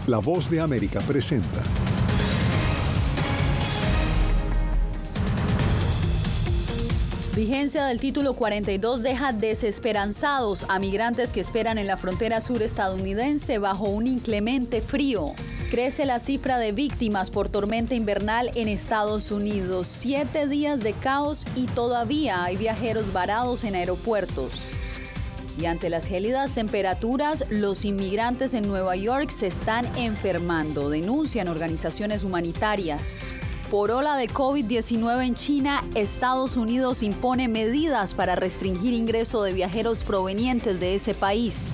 La Voz de América presenta. Vigencia del título 42 deja desesperanzados a migrantes que esperan en la frontera sur estadounidense bajo un inclemente frío. Crece la cifra de víctimas por tormenta invernal en Estados Unidos. 7 días de caos y todavía hay viajeros varados en aeropuertos. Y ante las gélidas temperaturas, los inmigrantes en Nueva York se están enfermando, denuncian organizaciones humanitarias. Por ola de COVID-19 en China, Estados Unidos impone medidas para restringir ingreso de viajeros provenientes de ese país.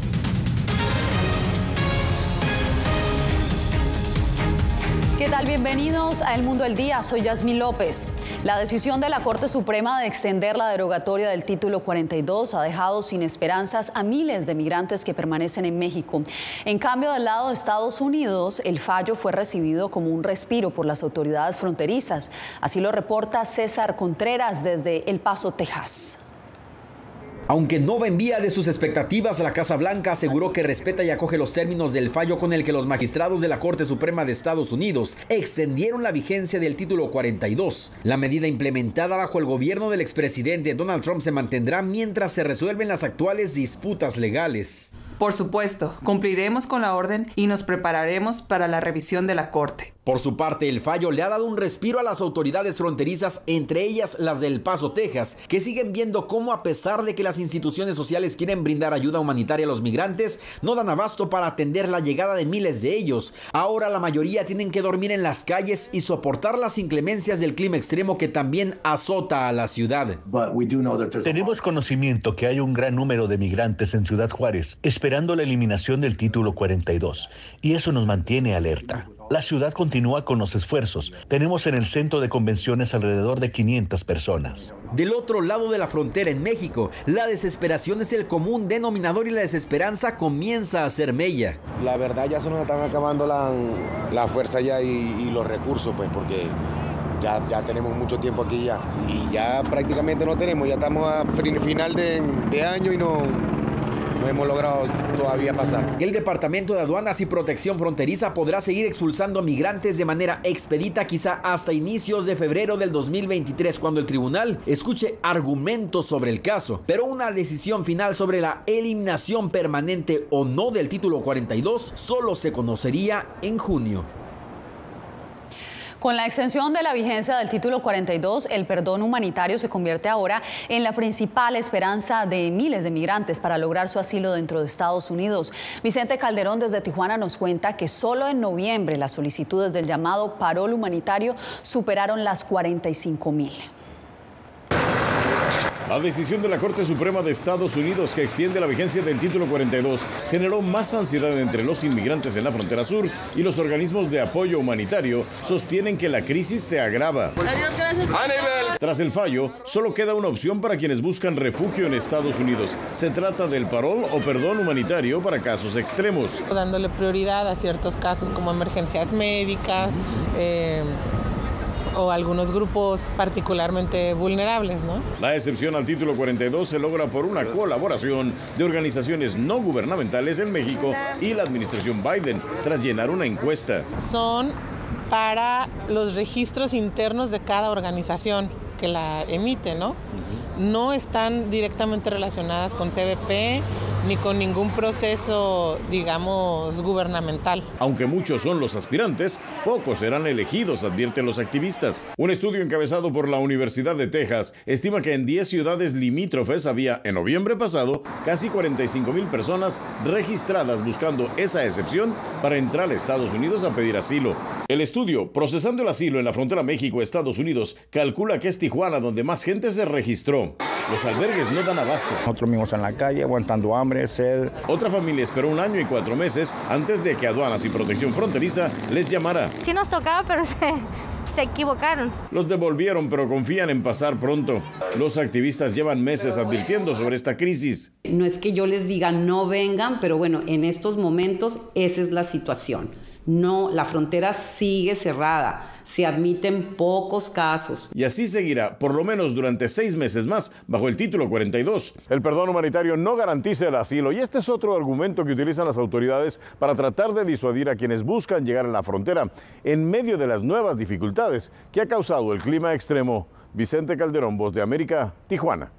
¿Qué tal? Bienvenidos a El Mundo del Día. Soy Yasmín López. La decisión de la Corte Suprema de extender la derogatoria del título 42 ha dejado sin esperanzas a miles de migrantes que permanecen en México. En cambio, del lado de Estados Unidos, el fallo fue recibido como un respiro por las autoridades fronterizas. Así lo reporta César Contreras desde El Paso, Texas. Aunque no va en vía de sus expectativas, la Casa Blanca aseguró que respeta y acoge los términos del fallo con el que los magistrados de la Corte Suprema de Estados Unidos extendieron la vigencia del título 42. La medida implementada bajo el gobierno del expresidente Donald Trump se mantendrá mientras se resuelven las actuales disputas legales. Por supuesto, cumpliremos con la orden y nos prepararemos para la revisión de la Corte. Por su parte, el fallo le ha dado un respiro a las autoridades fronterizas, entre ellas las de El Paso, Texas, que siguen viendo cómo, a pesar de que las instituciones sociales quieren brindar ayuda humanitaria a los migrantes, no dan abasto para atender la llegada de miles de ellos. Ahora la mayoría tienen que dormir en las calles y soportar las inclemencias del clima extremo que también azota a la ciudad. Tenemos conocimiento que hay un gran número de migrantes en Ciudad Juárez esperando la eliminación del título 42, y eso nos mantiene alerta. La ciudad continúa con los esfuerzos. Tenemos en el centro de convenciones alrededor de 500 personas. Del otro lado de la frontera, en México, la desesperación es el común denominador y la desesperanza comienza a hacer mella. La verdad ya se nos están acabando la fuerza ya y los recursos, pues, porque ya tenemos mucho tiempo aquí ya. Y ya prácticamente no tenemos, ya estamos a final de año y no hemos logrado todavía pasar. El Departamento de Aduanas y Protección Fronteriza podrá seguir expulsando migrantes de manera expedita quizá hasta inicios de febrero del 2023, cuando el tribunal escuche argumentos sobre el caso. Pero una decisión final sobre la eliminación permanente o no del título 42 solo se conocería en junio. Con la extensión de la vigencia del título 42, el perdón humanitario se convierte ahora en la principal esperanza de miles de migrantes para lograr su asilo dentro de Estados Unidos. Vicente Calderón desde Tijuana nos cuenta que solo en noviembre las solicitudes del llamado parol humanitario superaron las 45,000. La decisión de la Corte Suprema de Estados Unidos que extiende la vigencia del título 42 generó más ansiedad entre los inmigrantes en la frontera sur, y los organismos de apoyo humanitario sostienen que la crisis se agrava. Tras el fallo, solo queda una opción para quienes buscan refugio en Estados Unidos. Se trata del parol o perdón humanitario para casos extremos. Dándole prioridad a ciertos casos como emergencias médicas, o algunos grupos particularmente vulnerables, ¿no? La excepción al título 42 se logra por una colaboración de organizaciones no gubernamentales en México y la administración Biden, tras llenar una encuesta. Son para los registros internos de cada organización que la emite, ¿no? No están directamente relacionadas con CBP ni con ningún proceso, digamos, gubernamental. Aunque muchos son los aspirantes, pocos serán elegidos, advierten los activistas. Un estudio encabezado por la Universidad de Texas estima que en 10 ciudades limítrofes había, en noviembre pasado, casi 45,000 personas registradas buscando esa excepción para entrar a Estados Unidos a pedir asilo. El estudio, Procesando el Asilo en la Frontera México-Estados Unidos, calcula que es Tijuana donde más gente se registró. Los albergues no dan abasto. Nosotros mismos en la calle, aguantando hambre, sed. Otra familia esperó 1 año y 4 meses antes de que Aduanas y Protección Fronteriza les llamara. Sí nos tocaba, pero se equivocaron. Los devolvieron, pero confían en pasar pronto. Los activistas llevan meses advirtiendo sobre esta crisis. No es que yo les diga no vengan, pero bueno, en estos momentos esa es la situación. No, la frontera sigue cerrada, se admiten pocos casos. Y así seguirá, por lo menos durante 6 meses más, bajo el título 42. El perdón humanitario no garantiza el asilo y este es otro argumento que utilizan las autoridades para tratar de disuadir a quienes buscan llegar a la frontera en medio de las nuevas dificultades que ha causado el clima extremo. Vicente Calderón, Voz de América, Tijuana.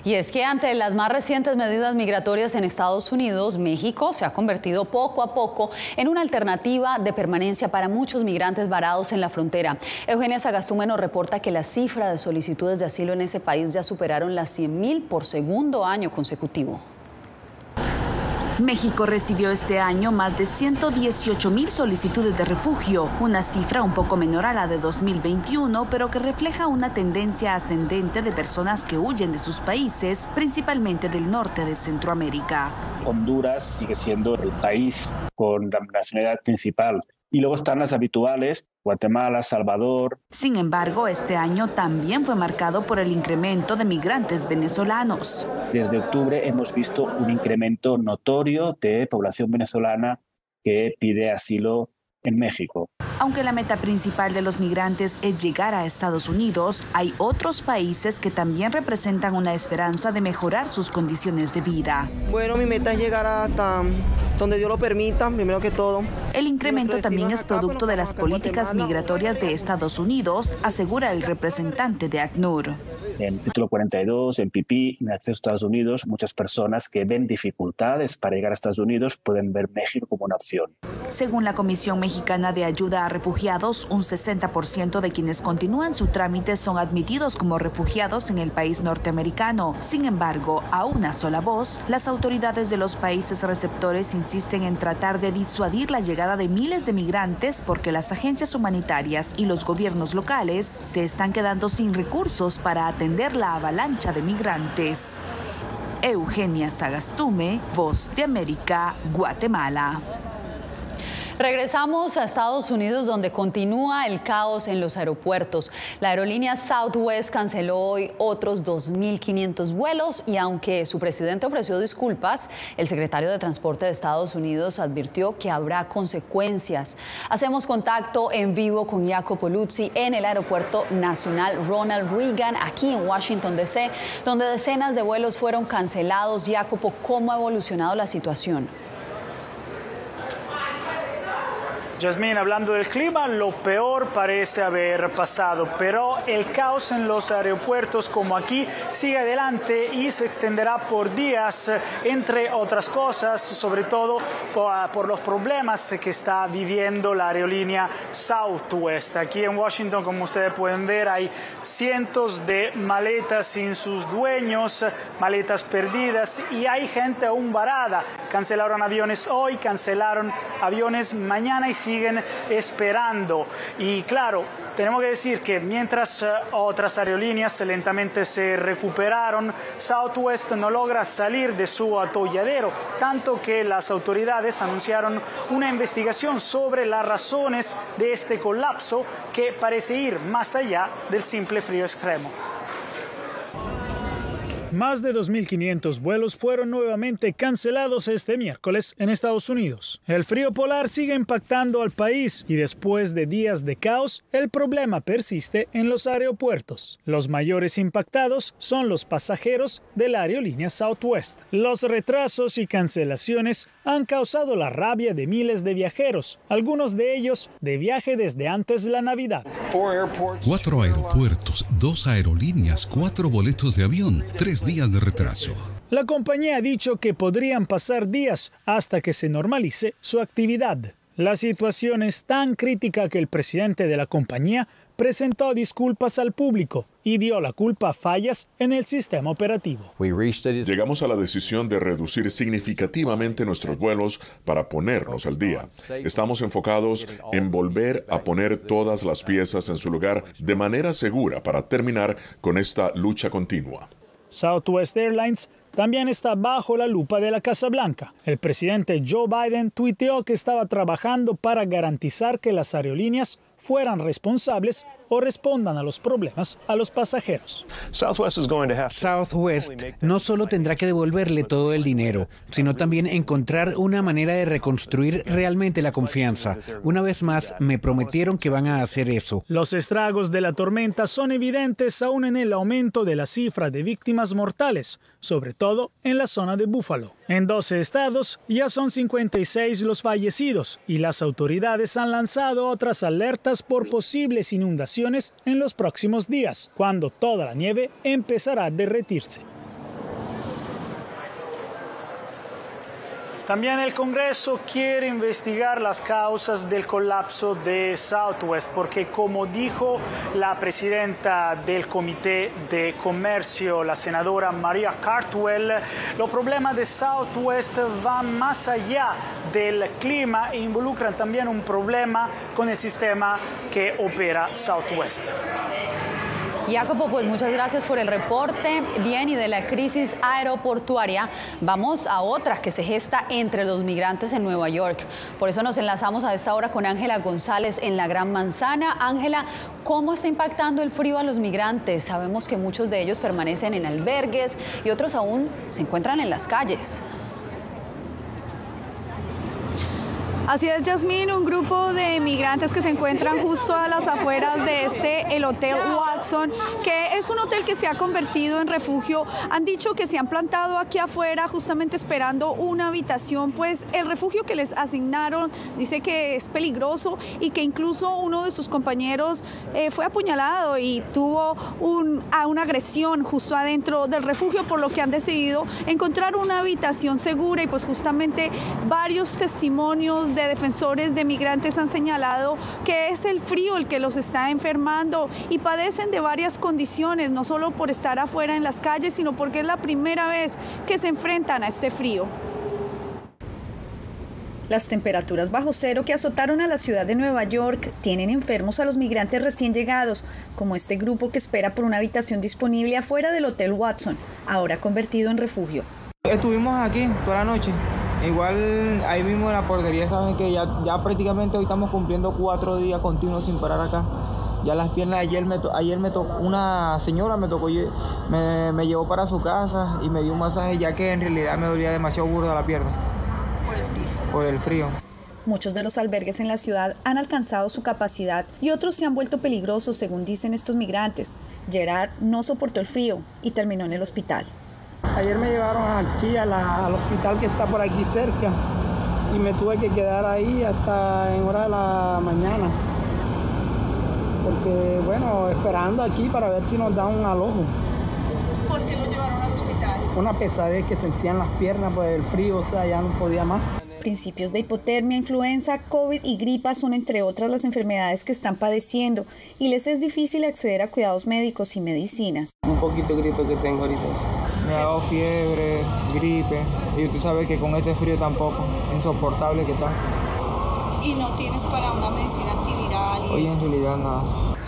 Y es que ante las más recientes medidas migratorias en Estados Unidos, México se ha convertido poco a poco en una alternativa de permanencia para muchos migrantes varados en la frontera. Eugenia Sagastume nos reporta que la cifra de solicitudes de asilo en ese país ya superaron las 100,000 por segundo año consecutivo. México recibió este año más de 118,000 solicitudes de refugio, una cifra un poco menor a la de 2021, pero que refleja una tendencia ascendente de personas que huyen de sus países, principalmente del norte de Centroamérica. Honduras sigue siendo el país con la nacionalidad principal. Y luego están las habituales, Guatemala, Salvador. Sin embargo, este año también fue marcado por el incremento de migrantes venezolanos. Desde octubre hemos visto un incremento notorio de población venezolana que pide asilo en México. Aunque la meta principal de los migrantes es llegar a Estados Unidos, hay otros países que también representan una esperanza de mejorar sus condiciones de vida. Bueno, mi meta es llegar hasta donde Dios lo permita, primero que todo. El incremento también es producto de las políticas migratorias de Estados Unidos, asegura el representante de ACNUR. En título 42, en PIPI, en acceso a Estados Unidos, muchas personas que ven dificultades para llegar a Estados Unidos pueden ver México como una opción. Según la Comisión Mexicana de Ayuda a Refugiados, un 60% de quienes continúan su trámite son admitidos como refugiados en el país norteamericano. Sin embargo, a una sola voz, las autoridades de los países receptores insisten en tratar de disuadir la llegada de miles de migrantes porque las agencias humanitarias y los gobiernos locales se están quedando sin recursos para atender la avalancha de migrantes. Eugenia Sagastume, Voz de América, Guatemala. Regresamos a Estados Unidos, donde continúa el caos en los aeropuertos. La aerolínea Southwest canceló hoy otros 2.500 vuelos y aunque su presidente ofreció disculpas, el secretario de Transporte de Estados Unidos advirtió que habrá consecuencias. Hacemos contacto en vivo con Jacopo Luzzi en el Aeropuerto Nacional Ronald Reagan, aquí en Washington, D.C., donde decenas de vuelos fueron cancelados. Jacopo, ¿cómo ha evolucionado la situación? Yasmín, hablando del clima, lo peor parece haber pasado, pero el caos en los aeropuertos como aquí sigue adelante y se extenderá por días, entre otras cosas, sobre todo por los problemas que está viviendo la aerolínea Southwest. Aquí en Washington, como ustedes pueden ver, hay cientos de maletas sin sus dueños, maletas perdidas y hay gente aún varada. Cancelaron aviones hoy, cancelaron aviones mañana y siguen esperando. Y claro, tenemos que decir que mientras otras aerolíneas lentamente se recuperaron, Southwest no logra salir de su atolladero, tanto que las autoridades anunciaron una investigación sobre las razones de este colapso que parece ir más allá del simple frío extremo. Más de 2.500 vuelos fueron nuevamente cancelados este miércoles en Estados Unidos. El frío polar sigue impactando al país y después de días de caos, el problema persiste en los aeropuertos. Los mayores impactados son los pasajeros de la aerolínea Southwest. Los retrasos y cancelaciones han causado la rabia de miles de viajeros, algunos de ellos de viaje desde antes de la Navidad. 4 aeropuertos, 2 aerolíneas, 4 boletos de avión, 3 días de retraso. La compañía ha dicho que podrían pasar días hasta que se normalice su actividad. La situación es tan crítica que el presidente de la compañía presentó disculpas al público y dio la culpa a fallas en el sistema operativo. Llegamos a la decisión de reducir significativamente nuestros vuelos para ponernos al día. Estamos enfocados en volver a poner todas las piezas en su lugar de manera segura para terminar con esta lucha continua. Southwest Airlines también está bajo la lupa de la Casa Blanca. El presidente Joe Biden tuiteó que estaba trabajando para garantizar que las aerolíneas fueran responsables o respondan a los problemas a los pasajeros. Southwest no solo tendrá que devolverle todo el dinero, sino también encontrar una manera de reconstruir realmente la confianza. Una vez más, me prometieron que van a hacer eso. Los estragos de la tormenta son evidentes aún en el aumento de la cifra de víctimas mortales, sobre todo en la zona de Buffalo. En 12 estados ya son 56 los fallecidos y las autoridades han lanzado otras alertas por posibles inundaciones en los próximos días, cuando toda la nieve empezará a derretirse. También el Congreso quiere investigar las causas del colapso de Southwest, porque como dijo la presidenta del Comité de Comercio, la senadora Maria Cardwell, los problemas de Southwest van más allá del clima e involucran también un problema con el sistema que opera Southwest. Jacopo, pues muchas gracias por el reporte. Bien, y de la crisis aeroportuaria vamos a otra que se gesta entre los migrantes en Nueva York. Por eso nos enlazamos a esta hora con Ángela González en la Gran Manzana. Ángela, ¿cómo está impactando el frío a los migrantes? Sabemos que muchos de ellos permanecen en albergues y otros aún se encuentran en las calles. Así es, Yasmín, un grupo de migrantes que se encuentran justo a las afueras de el Hotel Watson, que es un hotel que se ha convertido en refugio. Han dicho que se han plantado aquí afuera justamente esperando una habitación, pues el refugio que les asignaron dice que es peligroso y que incluso uno de sus compañeros fue apuñalado y tuvo una agresión justo adentro del refugio, por lo que han decidido encontrar una habitación segura y pues justamente varios testimonios de defensores de migrantes han señalado que es el frío el que los está enfermando y padecen de varias condiciones, no solo por estar afuera en las calles, sino porque es la primera vez que se enfrentan a este frío. Las temperaturas bajo cero que azotaron a la ciudad de Nueva York tienen enfermos a los migrantes recién llegados, como este grupo que espera por una habitación disponible afuera del Hotel Watson, ahora convertido en refugio. Estuvimos aquí toda la noche. Igual ahí mismo en la portería saben que ya prácticamente hoy estamos cumpliendo 4 días continuos sin parar acá. Ya las piernas, ayer me tocó, una señora me llevó para su casa y me dio un masaje, ya que en realidad me dolía demasiado burda la pierna. Por el frío. Muchos de los albergues en la ciudad han alcanzado su capacidad y otros se han vuelto peligrosos, según dicen estos migrantes. Gerard no soportó el frío y terminó en el hospital. Ayer me llevaron aquí al hospital que está por aquí cerca y me tuve que quedar ahí hasta en hora de la mañana. Porque, bueno, esperando aquí para ver si nos dan un alojo. ¿Por qué lo llevaron al hospital? Una pesadez que sentían las piernas por el frío, o sea, ya no podía más. Principios de hipotermia, influenza, COVID y gripa son entre otras las enfermedades que están padeciendo y les es difícil acceder a cuidados médicos y medicinas. Un poquito de gripe que tengo ahorita. Me ha dado fiebre, gripe y tú sabes que con este frío tampoco, insoportable que está. ¿Y no tienes para una medicina antiviral? Hoy en realidad nada.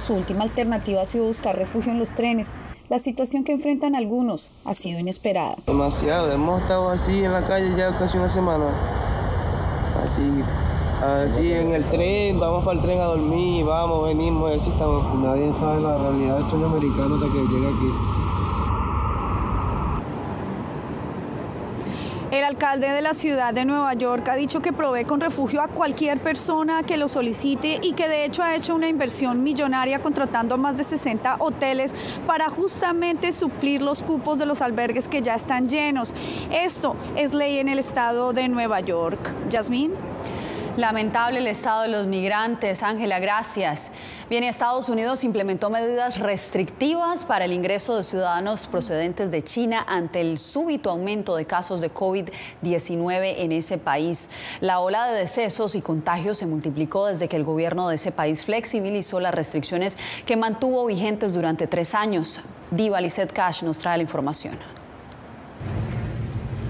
Su última alternativa ha sido buscar refugio en los trenes. La situación que enfrentan algunos ha sido inesperada. Demasiado, hemos estado así en la calle ya casi una semana. Así en el tren, vamos para el tren a dormir, vamos, venimos, y así estamos. Nadie sabe la realidad del sueño americano hasta que llega aquí. El alcalde de la ciudad de Nueva York ha dicho que provee con refugio a cualquier persona que lo solicite y que de hecho ha hecho una inversión millonaria contratando a más de 60 hoteles para justamente suplir los cupos de los albergues que ya están llenos. Esto es ley en el estado de Nueva York. Yasmín. Lamentable el estado de los migrantes. Ángela, gracias. Bien, Estados Unidos implementó medidas restrictivas para el ingreso de ciudadanos procedentes de China ante el súbito aumento de casos de COVID-19 en ese país. La ola de decesos y contagios se multiplicó desde que el gobierno de ese país flexibilizó las restricciones que mantuvo vigentes durante 3 años. Diva Lizeth Cash nos trae la información.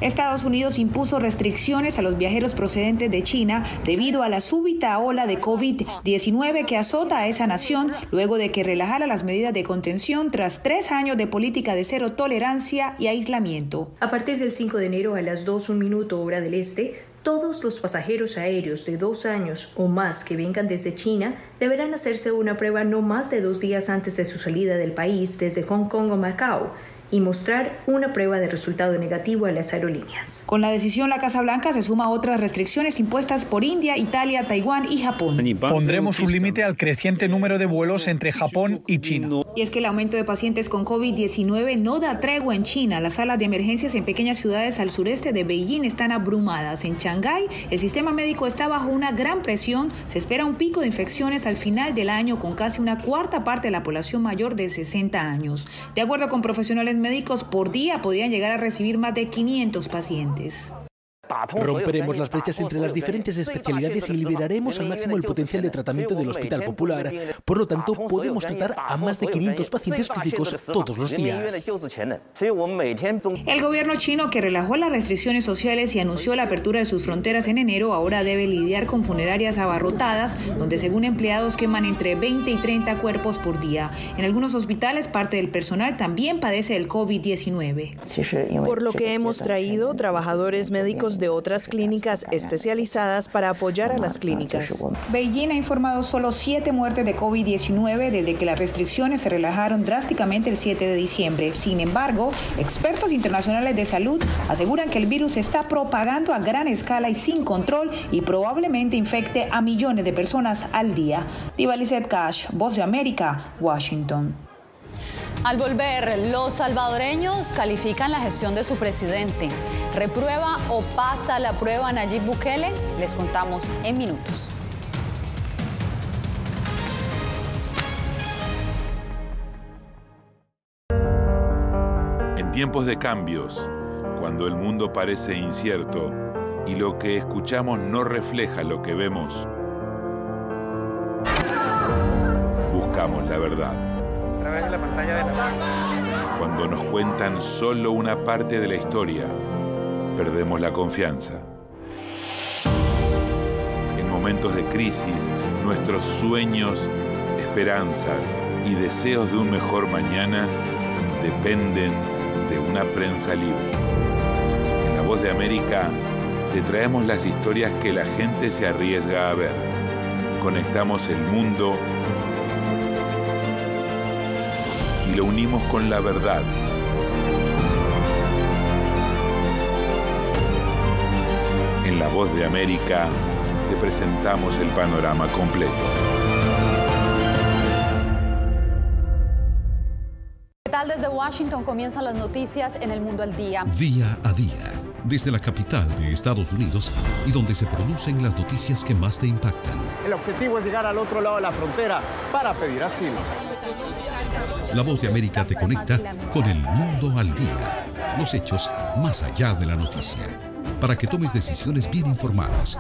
Estados Unidos impuso restricciones a los viajeros procedentes de China debido a la súbita ola de COVID-19 que azota a esa nación luego de que relajara las medidas de contención tras 3 años de política de cero tolerancia y aislamiento. A partir del 5 de enero a las 2:01 hora del este, Todos los pasajeros aéreos de 2 años o más que vengan desde China deberán hacerse una prueba no más de 2 días antes de su salida del país desde Hong Kong o Macao y mostrar una prueba de resultado negativo a las aerolíneas. Con la decisión, la Casa Blanca se suma a otras restricciones impuestas por India, Italia, Taiwán y Japón. Pondremos un límite al creciente número de vuelos entre Japón y China. Y es que el aumento de pacientes con COVID-19 no da tregua en China. Las salas de emergencias en pequeñas ciudades al sureste de Beijing están abrumadas. En Shanghái, el sistema médico está bajo una gran presión. Se espera un pico de infecciones al final del año con casi una cuarta parte de la población mayor de 60 años. De acuerdo con profesionales médicos, por día podrían llegar a recibir más de 500 pacientes. Romperemos las brechas entre las diferentes especialidades y liberaremos al máximo el potencial de tratamiento del Hospital Popular. Por lo tanto, podemos tratar a más de 500 pacientes críticos todos los días. El gobierno chino, que relajó las restricciones sociales y anunció la apertura de sus fronteras en enero, ahora debe lidiar con funerarias abarrotadas, donde según empleados queman entre 20 y 30 cuerpos por día. En algunos hospitales, parte del personal también padece el COVID-19. Por lo que hemos traído trabajadores médicos de otras clínicas especializadas para apoyar a las clínicas. Beijing ha informado solo 7 muertes de COVID-19 desde que las restricciones se relajaron drásticamente el 7 de diciembre. Sin embargo, expertos internacionales de salud aseguran que el virus se está propagando a gran escala y sin control y probablemente infecte a millones de personas al día. Diva Lizette Cash, Voz de América, Washington. Al volver, los salvadoreños califican la gestión de su presidente. ¿Reprueba o pasa la prueba Nayib Bukele? Les contamos en minutos. En tiempos de cambios, cuando el mundo parece incierto y lo que escuchamos no refleja lo que vemos, buscamos la verdad. Cuando nos cuentan solo una parte de la historia, perdemos la confianza. En momentos de crisis, nuestros sueños, esperanzas y deseos de un mejor mañana dependen de una prensa libre. En La Voz de América te traemos las historias que la gente se arriesga a ver. Conectamos el mundo y lo unimos con la verdad. En La Voz de América te presentamos el panorama completo. ¿Qué tal? Desde Washington comienzan las noticias en El Mundo al Día. Día a día, desde la capital de Estados Unidos y donde se producen las noticias que más te impactan. El objetivo es llegar al otro lado de la frontera para pedir asilo. La Voz de América te conecta con El Mundo al Día. Los hechos más allá de la noticia. Para que tomes decisiones bien informadas.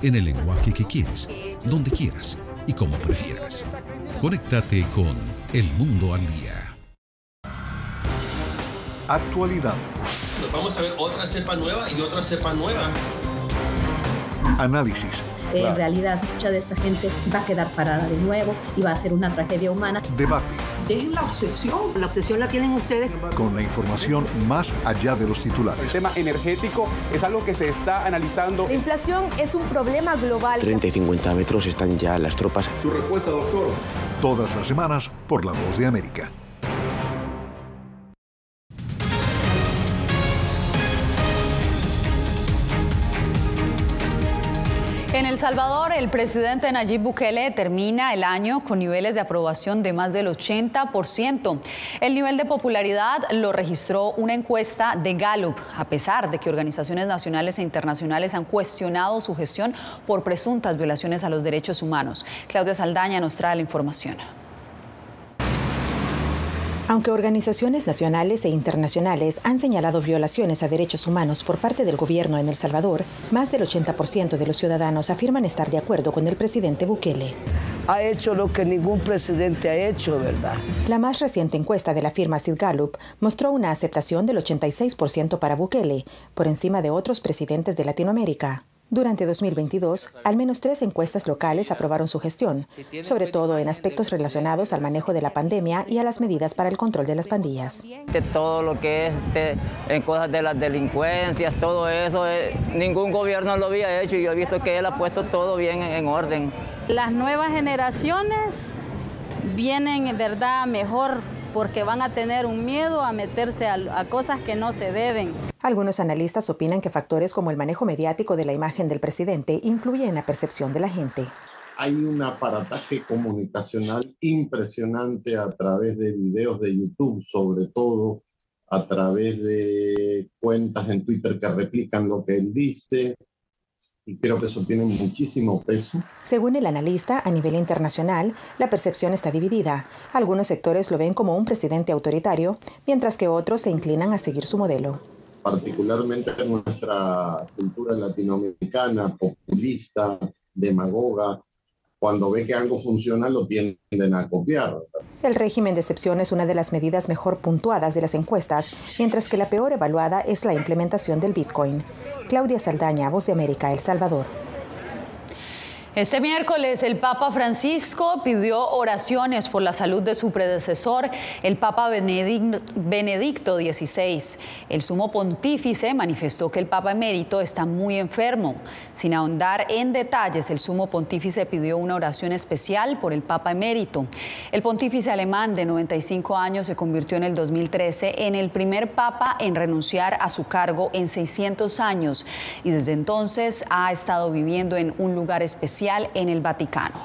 En el lenguaje que quieres, donde quieras y como prefieras. Conéctate con El Mundo al Día. Actualidad. Vamos a ver otra cepa nueva y otra cepa nueva. Análisis. En realidad, mucha de esta gente va a quedar parada de nuevo y va a ser una tragedia humana. Debate. Dejen la obsesión la tienen ustedes. Con la información más allá de los titulares. El tema energético es algo que se está analizando. La inflación es un problema global. 30 y 50 metros están ya las tropas. Su respuesta, doctor. Todas las semanas por La Voz de América. En El Salvador, el presidente Nayib Bukele termina el año con niveles de aprobación de más del 80%. El nivel de popularidad lo registró una encuesta de Gallup, a pesar de que organizaciones nacionales e internacionales han cuestionado su gestión por presuntas violaciones a los derechos humanos. Claudia Saldaña nos trae la información. Aunque organizaciones nacionales e internacionales han señalado violaciones a derechos humanos por parte del gobierno en El Salvador, más del 80% de los ciudadanos afirman estar de acuerdo con el presidente Bukele. Ha hecho lo que ningún presidente ha hecho, ¿verdad? La más reciente encuesta de la firma Sid Gallup mostró una aceptación del 86% para Bukele, por encima de otros presidentes de Latinoamérica. Durante 2022, al menos 3 encuestas locales aprobaron su gestión, sobre todo en aspectos relacionados al manejo de la pandemia y a las medidas para el control de las pandillas. De todo lo que es en cosas de las delincuencias, todo eso, ningún gobierno lo había hecho y yo he visto que él ha puesto todo bien en orden. Las nuevas generaciones vienen en verdad mejor porque van a tener un miedo a meterse a cosas que no se deben. Algunos analistas opinan que factores como el manejo mediático de la imagen del presidente influyen en la percepción de la gente. Hay un aparataje comunicacional impresionante a través de videos de YouTube, sobre todo a través de cuentas en Twitter que replican lo que él dice. Y creo que eso tiene muchísimo peso. Según el analista, a nivel internacional, la percepción está dividida. Algunos sectores lo ven como un presidente autoritario, mientras que otros se inclinan a seguir su modelo. Particularmente en nuestra cultura latinoamericana, populista, demagoga, cuando ve que algo funciona lo tienden a copiar. El régimen de excepción es una de las medidas mejor puntuadas de las encuestas, mientras que la peor evaluada es la implementación del Bitcoin. Claudia Saldaña, Voz de América, El Salvador. Este miércoles el Papa Francisco pidió oraciones por la salud de su predecesor, el Papa Benedicto XVI. El sumo pontífice manifestó que el Papa emérito está muy enfermo. Sin ahondar en detalles, el sumo pontífice pidió una oración especial por el Papa emérito. El pontífice alemán de 95 años se convirtió en el 2013 en el primer papa en renunciar a su cargo en 600 años y desde entonces ha estado viviendo en un lugar especial en el Vaticano.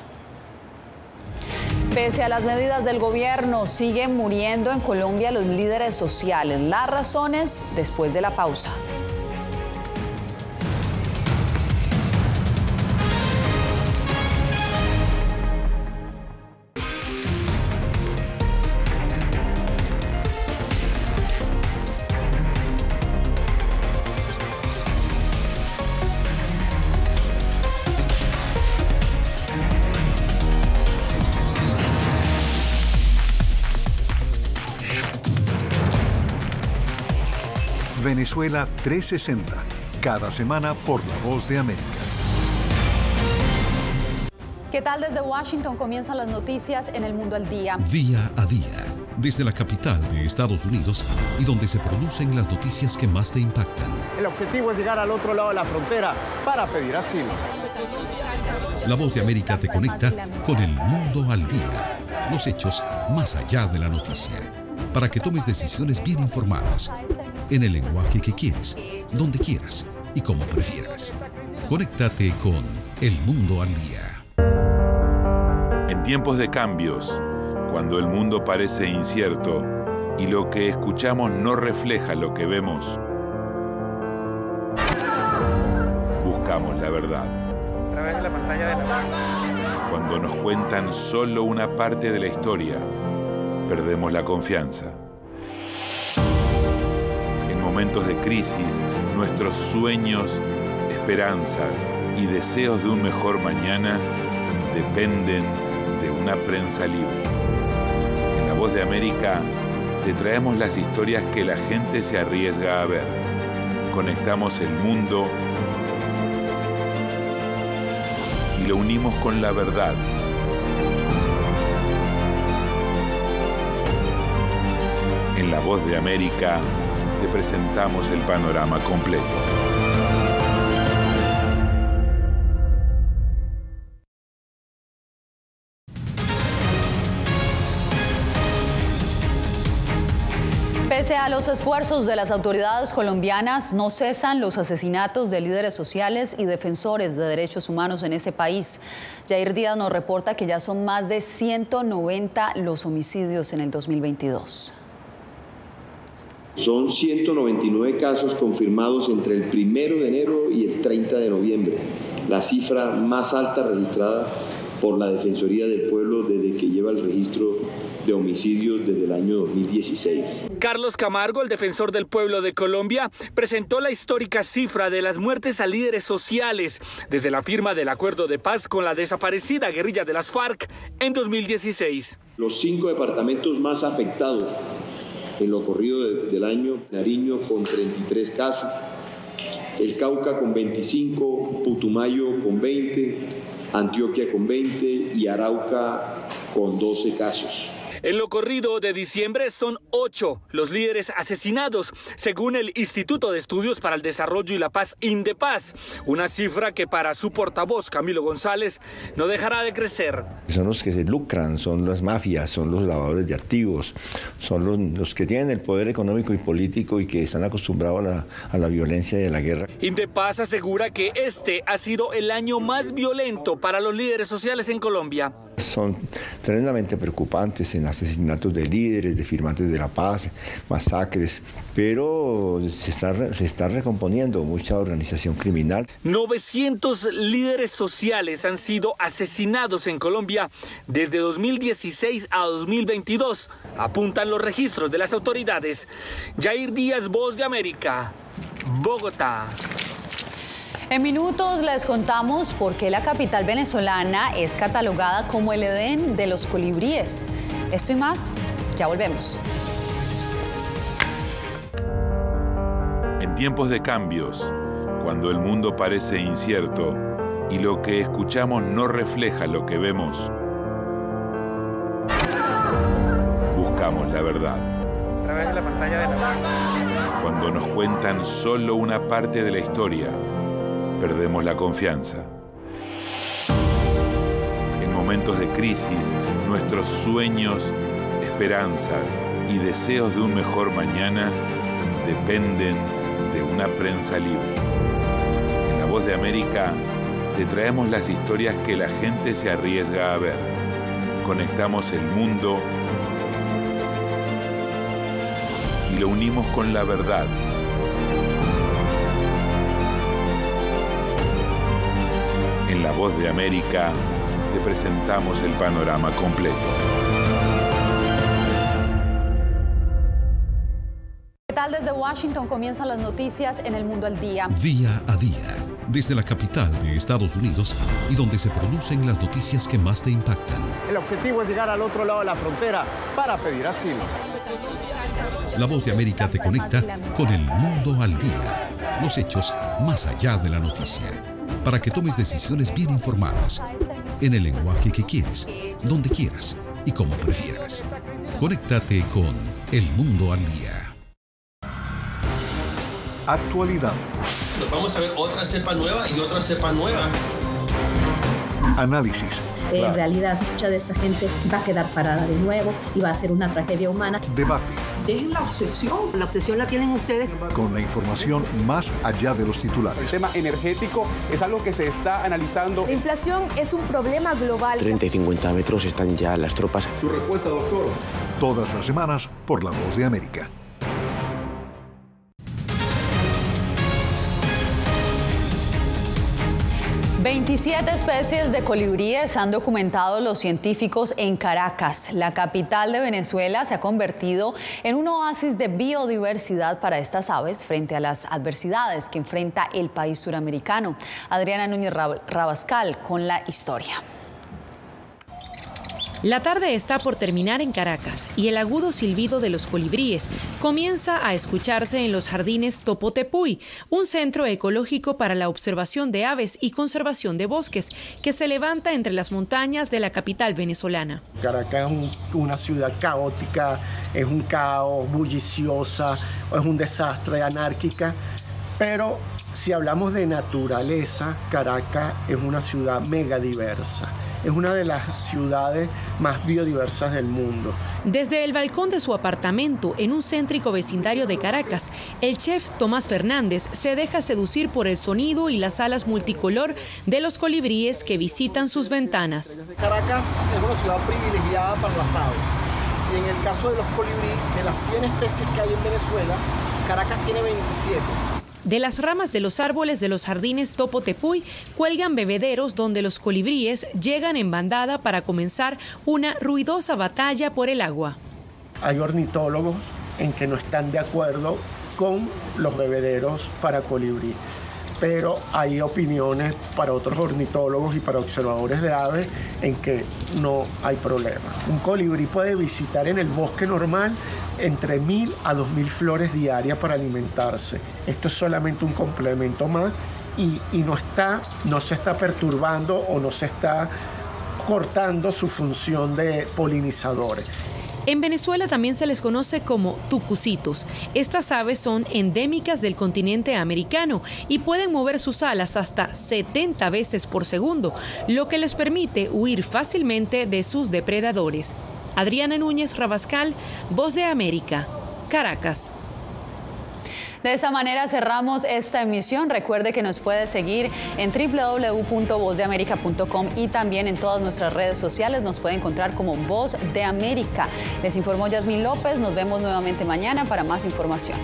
Pese a las medidas del gobierno, siguen muriendo en Colombia los líderes sociales. Las razones después de la pausa. Venezuela 360, cada semana por La Voz de América. ¿Qué tal? Desde Washington comienzan las noticias en El Mundo al Día. Día a día, desde la capital de Estados Unidos y donde se producen las noticias que más te impactan. El objetivo es llegar al otro lado de la frontera para pedir asilo. La Voz de América te conecta con El Mundo al Día, los hechos más allá de la noticia, para que tomes decisiones bien informadas, en el lenguaje que quieres, donde quieras y como prefieras. Conéctate con El Mundo al Día. En tiempos de cambios, cuando el mundo parece incierto y lo que escuchamos no refleja lo que vemos, buscamos la verdad. A través de la pantalla de la... Cuando nos cuentan solo una parte de la historia, perdemos la confianza. En momentos de crisis, nuestros sueños, esperanzas y deseos de un mejor mañana dependen de una prensa libre. En La Voz de América te traemos las historias que la gente se arriesga a ver. Conectamos el mundo y lo unimos con la verdad. En La Voz de América te presentamos el panorama completo. Pese a los esfuerzos de las autoridades colombianas, no cesan los asesinatos de líderes sociales y defensores de derechos humanos en ese país. Jair Díaz nos reporta que ya son más de 190 los homicidios en el 2022. Son 199 casos confirmados entre el 1 de enero y el 30 de noviembre, la cifra más alta registrada por la Defensoría del Pueblo desde que lleva el registro de homicidios desde el año 2016. Carlos Camargo, el defensor del pueblo de Colombia, presentó la histórica cifra de las muertes a líderes sociales desde la firma del acuerdo de paz con la desaparecida guerrilla de las FARC en 2016. Los 5 departamentos más afectados en lo corrido del año: Nariño con 33 casos, el Cauca con 25, Putumayo con 20, Antioquia con 20 y Arauca con 12 casos. En lo corrido de diciembre son 8 los líderes asesinados, según el Instituto de Estudios para el Desarrollo y la Paz, Indepaz, una cifra que para su portavoz, Camilo González, no dejará de crecer. Son los que se lucran, son las mafias, son los lavadores de activos, son los que tienen el poder económico y político y que están acostumbrados a la violencia y a la guerra. Indepaz asegura que este ha sido el año más violento para los líderes sociales en Colombia. Son tremendamente preocupantes en asesinatos de líderes, de firmantes de la paz, masacres, pero se está recomponiendo mucha organización criminal. 900 líderes sociales han sido asesinados en Colombia desde 2016 a 2022, apuntan los registros de las autoridades. Yair Díaz, Voz de América, Bogotá. En minutos les contamos por qué la capital venezolana es catalogada como el Edén de los colibríes. Esto y más, ya volvemos. En tiempos de cambios, cuando el mundo parece incierto y lo que escuchamos no refleja lo que vemos, buscamos la verdad. A través de la pantalla de la... Cuando nos cuentan solo una parte de la historia, perdemos la confianza. En momentos de crisis, nuestros sueños, esperanzas y deseos de un mejor mañana dependen de una prensa libre. En La Voz de América te traemos las historias que la gente se arriesga a ver. Conectamos el mundo y lo unimos con la verdad. En La Voz de América te presentamos el panorama completo. ¿Qué tal? Desde Washington comienzan las noticias en El Mundo al Día. Día a día, desde la capital de Estados Unidos y donde se producen las noticias que más te impactan. El objetivo es llegar al otro lado de la frontera para pedir asilo. La Voz de América te conecta con El Mundo al Día. Los hechos más allá de la noticia. Para que tomes decisiones bien informadas, en el lenguaje que quieres, donde quieras y como prefieras. Conéctate con El Mundo al Día. Actualidad. Nos vamos a ver otra cepa nueva y otra cepa nueva. Análisis. En realidad, mucha de esta gente va a quedar parada de nuevo y va a ser una tragedia humana. Debate. Dejen la obsesión. La obsesión la tienen ustedes. Con la información más allá de los titulares. El tema energético es algo que se está analizando. La inflación es un problema global. 30 y 50 metros están ya las tropas. Su respuesta, doctor. Todas las semanas por La Voz de América. ...27 especies de colibríes han documentado los científicos en Caracas. La capital de Venezuela se ha convertido en un oasis de biodiversidad para estas aves frente a las adversidades que enfrenta el país suramericano. Adriana Núñez Rabascal con la historia. La tarde está por terminar en Caracas y el agudo silbido de los colibríes comienza a escucharse en los jardines Topotepuy, un centro ecológico para la observación de aves y conservación de bosques que se levanta entre las montañas de la capital venezolana. Caracas es una ciudad caótica, es un caos, bulliciosa, es un desastre, anárquica, pero si hablamos de naturaleza, Caracas es una ciudad mega diversa. Es una de las ciudades más biodiversas del mundo. Desde el balcón de su apartamento en un céntrico vecindario de Caracas, el chef Tomás Fernández se deja seducir por el sonido y las alas multicolor de los colibríes que visitan sus ventanas. Caracas es una ciudad privilegiada para las aves. Y en el caso de los colibríes, de las 100 especies que hay en Venezuela, Caracas tiene 27. De las ramas de los árboles de los jardines Topotepuy cuelgan bebederos donde los colibríes llegan en bandada para comenzar una ruidosa batalla por el agua. Hay ornitólogos en que no están de acuerdo con los bebederos para colibrí. pero hay opiniones para otros ornitólogos y para observadores de aves en que no hay problema. Un colibrí puede visitar en el bosque normal entre 1.000 a 2.000 flores diarias para alimentarse. Esto es solamente un complemento más y no se está perturbando o no se está cortando su función de polinizadores. En Venezuela también se les conoce como tucucitos. Estas aves son endémicas del continente americano y pueden mover sus alas hasta 70 veces por segundo, lo que les permite huir fácilmente de sus depredadores. Adriana Núñez Rabascal, Voz de América, Caracas. De esa manera cerramos esta emisión. Recuerde que nos puede seguir en www.vozdeamerica.com y también en todas nuestras redes sociales. Nos puede encontrar como Voz de América. Les informó Yasmín López. Nos vemos nuevamente mañana para más información.